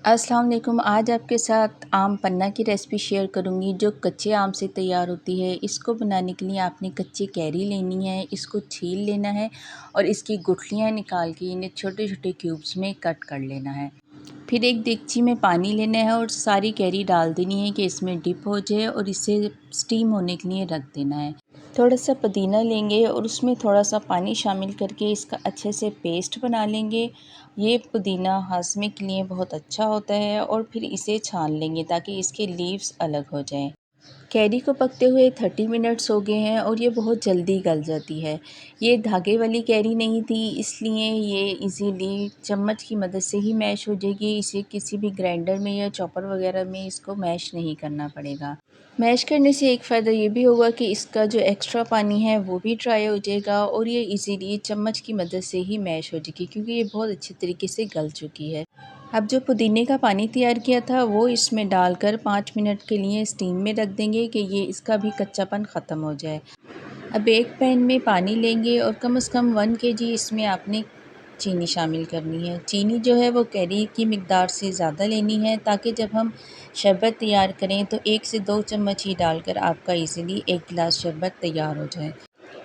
अस्सलाम वालेकुम। आज आपके साथ आम पन्ना की रेसिपी शेयर करूंगी जो कच्चे आम से तैयार होती है। इसको बनाने के लिए आपने कच्ची कैरी लेनी है, इसको छील लेना है और इसकी गुठलियाँ निकाल के इन्हें छोटे छोटे क्यूब्स में कट कर लेना है। फिर एक देगची में पानी लेना है और सारी कैरी डाल देनी है कि इसमें डिप हो जाए और इसे स्टीम होने के लिए रख देना है। थोड़ा सा पुदीना लेंगे और उसमें थोड़ा सा पानी शामिल करके इसका अच्छे से पेस्ट बना लेंगे। ये पुदीना हाजमे के लिए बहुत अच्छा होता है और फिर इसे छान लेंगे ताकि इसके लीव्स अलग हो जाएं। कैरी को पकते हुए 30 मिनट्स हो गए हैं और ये बहुत जल्दी गल जाती है। ये धागे वाली कैरी नहीं थी, इसलिए ये इजीली चम्मच की मदद से ही मैश हो जाएगी। इसे किसी भी ग्राइंडर में या चॉपर वगैरह में इसको मैश नहीं करना पड़ेगा। मैश करने से एक फ़ायदा ये भी होगा कि इसका जो एक्स्ट्रा पानी है वो भी ड्राई हो जाएगा और ये इजीली चम्मच की मदद से ही मैश हो जाएगी क्योंकि ये बहुत अच्छे तरीके से गल चुकी है। अब जो पुदीने का पानी तैयार किया था वो इसमें डालकर 5 मिनट के लिए स्टीम में रख देंगे कि ये इसका भी कच्चापन ख़त्म हो जाए। अब एक पैन में पानी लेंगे और कम से कम 1 केजी इसमें आपने चीनी शामिल करनी है। चीनी जो है वो कैरी की मिकदार से ज़्यादा लेनी है ताकि जब हम शरबत तैयार करें तो 1 से 2 चम्मच ही डालकर आपका इजीली 1 गिलास शरबत तैयार हो जाए।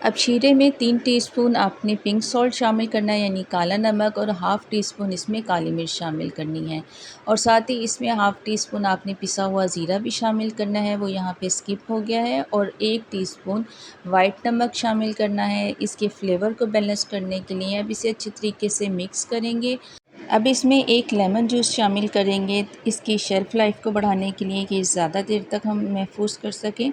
अब शीरे में 3 टीस्पून आपने पिंक सॉल्ट शामिल करना है यानी काला नमक और हाफ़ टी स्पून इसमें काली मिर्च शामिल करनी है और साथ ही इसमें हाफ़ टी स्पून आपने पिसा हुआ ज़ीरा भी शामिल करना है, वो यहाँ पे स्किप हो गया है और 1 टीस्पून वाइट नमक शामिल करना है इसके फ्लेवर को बैलेंस करने के लिए। अब इसे अच्छे तरीके से मिक्स करेंगे। अब इसमें 1 लेमन जूस शामिल करेंगे इसकी शेल्फ़ लाइफ को बढ़ाने के लिए कि ज़्यादा देर तक हम महफूज कर सकें।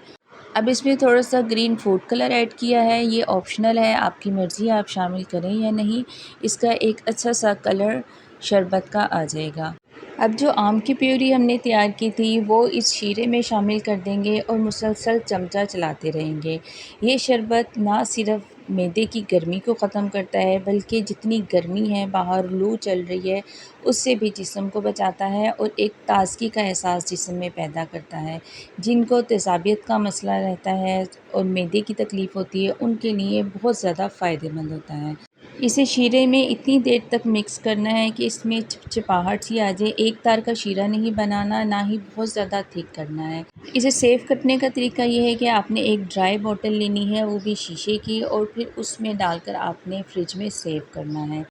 अब इसमें थोड़ा सा ग्रीन फूड कलर ऐड किया है, ये ऑप्शनल है, आपकी मर्ज़ी है आप शामिल करें या नहीं। इसका एक अच्छा सा कलर शरबत का आ जाएगा। अब जो आम की प्यूरी हमने तैयार की थी वो इस शीरे में शामिल कर देंगे और मुसलसल चमचा चलाते रहेंगे। ये शरबत ना सिर्फ मैदे की गर्मी को ख़त्म करता है बल्कि जितनी गर्मी है बाहर लू चल रही है उससे भी जिस्म को बचाता है और एक ताज़गी का एहसास जिस्म में पैदा करता है। जिनको तेज़ाबियत का मसला रहता है और मैदे की तकलीफ़ होती है उनके लिए बहुत ज़्यादा फ़ायदेमंद होता है। इसे शीरे में इतनी देर तक मिक्स करना है कि इसमें चिपचिपाहट सी आ जाए। एक तार का शीरा नहीं बनाना, ना ही बहुत ज़्यादा थिक करना है। इसे सेव करने का तरीका ये है कि आपने एक ड्राई बॉटल लेनी है, वो भी शीशे की, और फिर उसमें डालकर आपने फ्रिज में सेव करना है।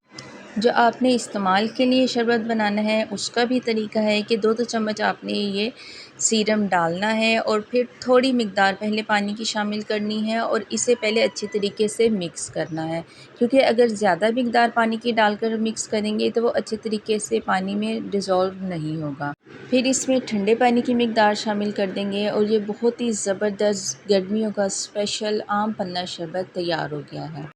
जो आपने इस्तेमाल के लिए शरबत बनाना है उसका भी तरीका है कि 2-2 चम्मच आपने ये सीरम डालना है और फिर थोड़ी मिकदार पहले पानी की शामिल करनी है और इसे पहले अच्छे तरीके से मिक्स करना है क्योंकि अगर ज़्यादा मिकदार पानी की डालकर मिक्स करेंगे तो वो अच्छे तरीके से पानी में डिज़ोल्व नहीं होगा। फिर इसमें ठंडे पानी की मिकदार शामिल कर देंगे और ये बहुत ही ज़बरदस्त गर्मियों का स्पेशल आम पन्ना शरबत तैयार हो गया है।